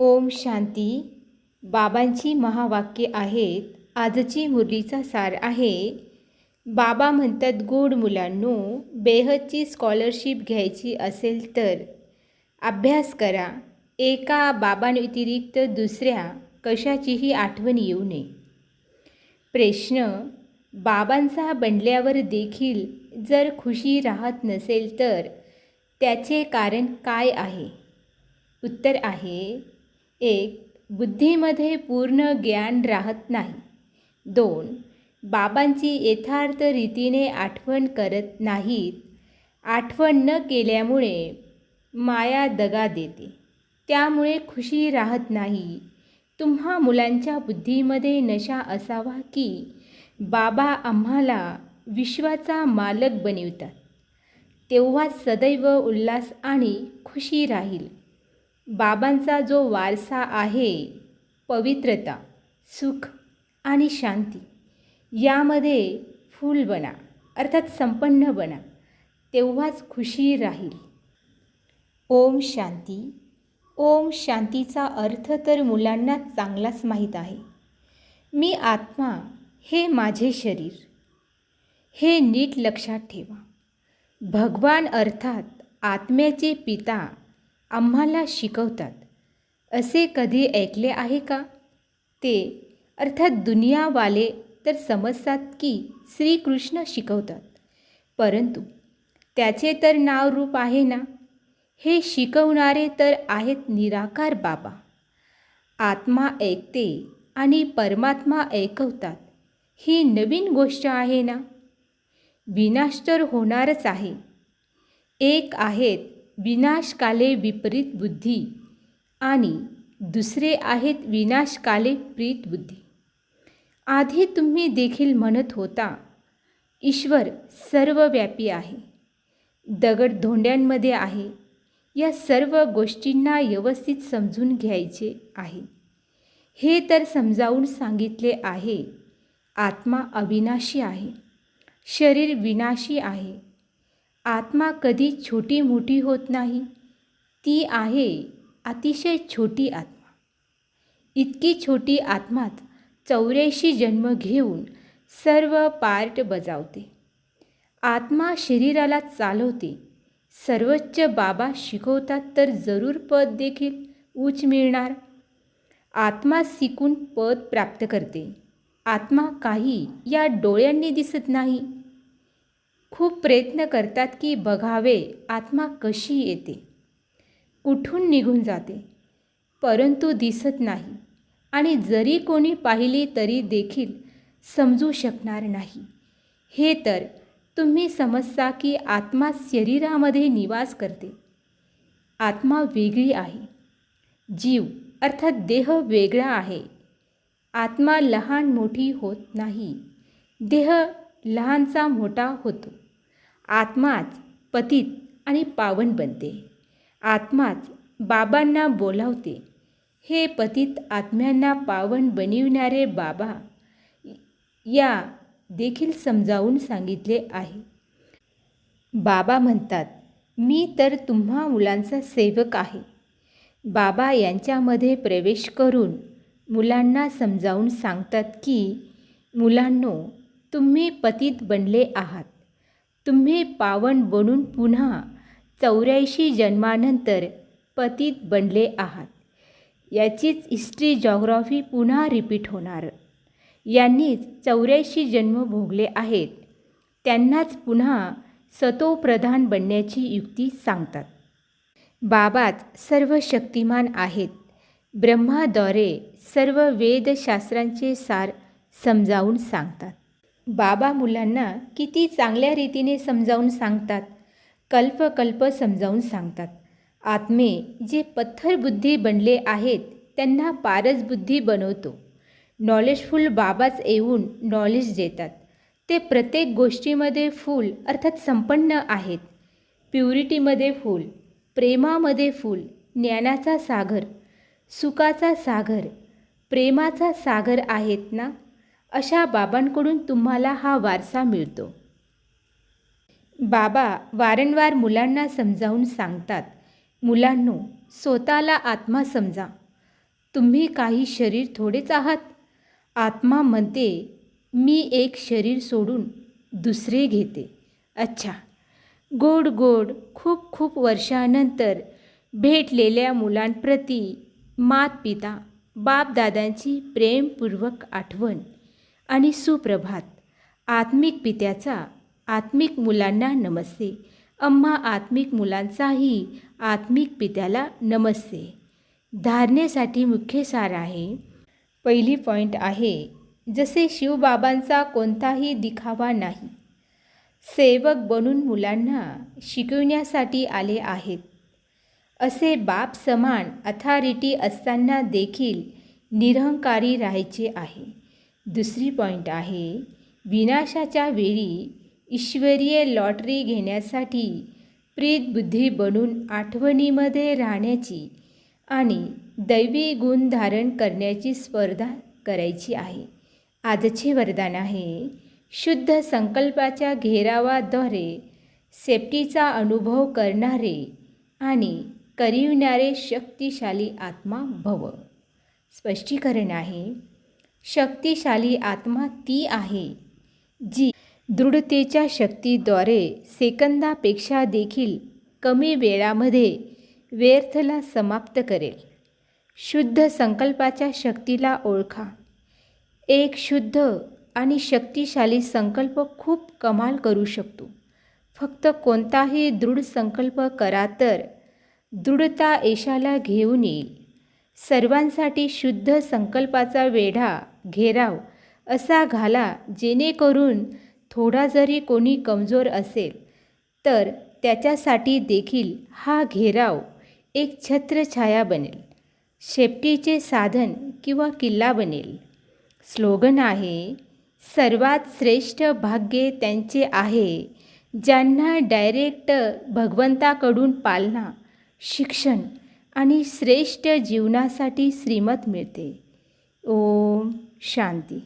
ओम शांती. बाबांची महावाक्ये आहेत. आजची मुरलीचा सार आहे. बाबा म्हणतात, गोड मुलांनो, बेहदची स्कॉलरशिप घ्यायची असेल तर अभ्यास करा. एका बाबांव्यतिरिक्त दुसऱ्या कशाचीही आठवण येऊ नये. प्रश्न: बाबांचा बनल्यावर देखील जर खुशी राहत नसेल तर त्याचे कारण काय आहे? उत्तर आहे: 1. बुद्धीमध्ये पूर्ण ज्ञान राहत नाही. 2. बाबांची यथार्थ रीतीने आठवण करत नाहीत. आठवण न केल्यामुळे माया दगा देते, त्यामुळे खुशी राहत नाही. तुम्हा मुलांच्या बुद्धीमध्ये नशा असावा की बाबा आम्हाला विश्वाचा मालक बनवितात, तेव्हा सदैव उल्हास आणि खुशी राहील. बाबांचा जो वारसा आहे, पवित्रता, सुख आणि शांती, यामध्ये फुल बना, अर्थात संपन्न बना, तेव्हाच खुशी राहील. ओम शांती. ओम शांतीचा अर्थ तर मुलांना चांगलाच माहीत आहे. मी आत्मा, हे माझे शरीर, हे नीट लक्षात ठेवा. भगवान अर्थात आत्म्याचे पिता आम्हाला शिकवतात. असे कधी ऐकले आहे का? ते अर्थात दुनियावाले तर समजतात की श्रीकृष्ण शिकवतात, परंतु त्याचे तर नाव रूप आहे ना. हे शिकवणारे तर आहेत निराकार बाबा. आत्मा ऐकते आणि परमात्मा ऐकवतात, ही नवीन गोष्ट आहे ना. विनाश तर होणारच आहे. एक आहेत विनाशकाले विपरीत बुद्धी आणि दुसरे आहेत विनाशकाले प्रीत बुद्धी. आधी तुम्ही देखील म्हणत होता, ईश्वर सर्वव्यापी आहे, दगड धोंड्यांमध्ये आहे. या सर्व गोष्टींना व्यवस्थित समजून घ्यायचे आहे. हे तर समजावून सांगितले आहे. आत्मा अविनाशी आहे, शरीर विनाशी आहे. आत्मा कधी छोटी मोठी होत नाही, ती आहे अतिशय छोटी आत्मा. इतकी छोटी आत्माच 84 जन्म घेऊन सर्व पार्ट बजावते. आत्मा शरीराला चालवते. सर्वोच्च बाबा शिकवतात तर जरूर पद देखील उच्च मिळणार. आत्मा शिकून पद प्राप्त करते. आत्मा काही या डोळ्यांनी दिसत नाही. खूप प्रयत्न करतात की बघावे आत्मा कशी येते, कुठून निघून जाते, परंतु दिसत नाही आणि जरी कोणी पाहिली तरी देखील समजू शकणार नाही. हे तर तुम्ही समजता की आत्मा शरीरामध्ये निवास करते. आत्मा वेगळी आहे. जीव अर्थात देह वेगळा आहे. आत्मा लहान मोठी होत नाही, देह लहानचा मोठा होतो. आत्माच पतित आणि पावन बनते. आत्माच बाबांना बोलावते. हे पतित आत्म्यांना पावन बनविणारे बाबा या देखील समजावून सांगितले आहे. बाबा म्हणतात, मी तर तुम्हा मुलांचा सेवक आहे. बाबा यांच्यामध्ये प्रवेश करून मुलांना समजावून सांगतात की मुलांनो, तुम्ही पतित बनले आहात. तुम्ही पावन बनून पुन्हा 84 जन्मानंतर पतित बनले आहात. याचीच हिस्ट्री जॉग्राफी पुन्हा रिपीट होणार. यांनीच 84 जन्म भोगले आहेत, त्यांनाच पुन्हा सतोप्रधान बनण्याची युक्ती सांगतात. बाबाच सर्व शक्तिमान आहेत. ब्रह्माद्वारे सर्व वेदशास्त्रांचे सार समजावून सांगतात. बाबा मुलांना किती चांगल्या रीतीने समजावून सांगतात. कल्पकल्प समजावून सांगतात. आत्मे जे पत्थर बुद्धी बनले आहेत त्यांना पारस बुद्धी बनवतो. नॉलेजफुल बाबाच येऊन नॉलेज देतात. ते प्रत्येक गोष्टीमध्ये फुल अर्थात संपन्न आहेत. प्युरिटीमध्ये फुल, प्रेमामध्ये फुल, ज्ञानाचा सागर, सुखाचा सागर, प्रेमाचा सागर आहेत ना. अशा बाबांकडून तुम्हाला हा वारसा मिळतो. बाबा वारंवार मुलांना समजावून सांगतात, मुलांनो, स्वतःला आत्मा समजा. तुम्ही काही शरीर थोडेच आहात. आत्मा म्हणते, मी एक शरीर सोडून दुसरे घेते. अच्छा. गोड गोड खूप खूप वर्षानंतर भेटलेल्या मुलांप्रती मातपिता बापदादांची प्रेमपूर्वक आठवण आणि सुप्रभात. आत्मिक पित्याचा आत्मिक मुलांना नमस्ते. अम्मा आत्मिक मुलांचाही आत्मिक पित्याला नमस्ते. धारणेसाठी मुख्य सार आहे. पहिली पॉईंट आहे, जसे शिवबाबांचा कोणताही दिखावा नाही. सेवक बनून मुलांना शिकविण्यासाठी आले आहेत. असे बाप समान अथॉरिटी असताना देखील निरहंकारी राहायचे आहे. दुसरी पॉईंट आहे, विनाशाच्या वेळी ईश्वरीय लॉटरी घेण्यासाठी प्रीतबुद्धी बनून आठवणीमध्ये राहण्याची आणि दैवी गुण धारण करण्याची स्पर्धा करायची आहे. आजचे वरदान आहे, शुद्ध संकल्पाच्या घेरावाद्वारे सेफ्टीचा अनुभव करणारे आणि करीवणारे शक्तिशाली आत्मा भव. स्पष्टीकरण आहे, शक्तिशाली आत्मा ती आहे जी दृढतेच्या शक्तीद्वारे सेकंदापेक्षा देखील कमी वेळामध्ये व्यर्थला समाप्त करेल. शुद्ध संकल्पाच्या शक्तीला ओळखा. एक शुद्ध आणि शक्तिशाली संकल्प खूप कमाल करू शकतो. फक्त कोणताही दृढ संकल्प करा तर दृढता यशाला घेऊन येईल. सर्वांसाठी शुद्ध संकल्पाचा वेढा घेराव असा घाला, जेणेकरून थोडा जरी कोणी कमजोर असेल तर त्याच्यासाठी देखील हा घेराव एक छत्रछाया बनेल, शेपटीचे साधन किंवा किल्ला बनेल. स्लोगन आहे, सर्वात श्रेष्ठ भाग्य त्यांचे आहे ज्यांना डायरेक्ट भगवंताकडून पालना, शिक्षण आणि श्रेष्ठ जीवनासाठी श्रीमत मिळते. ओम शांती.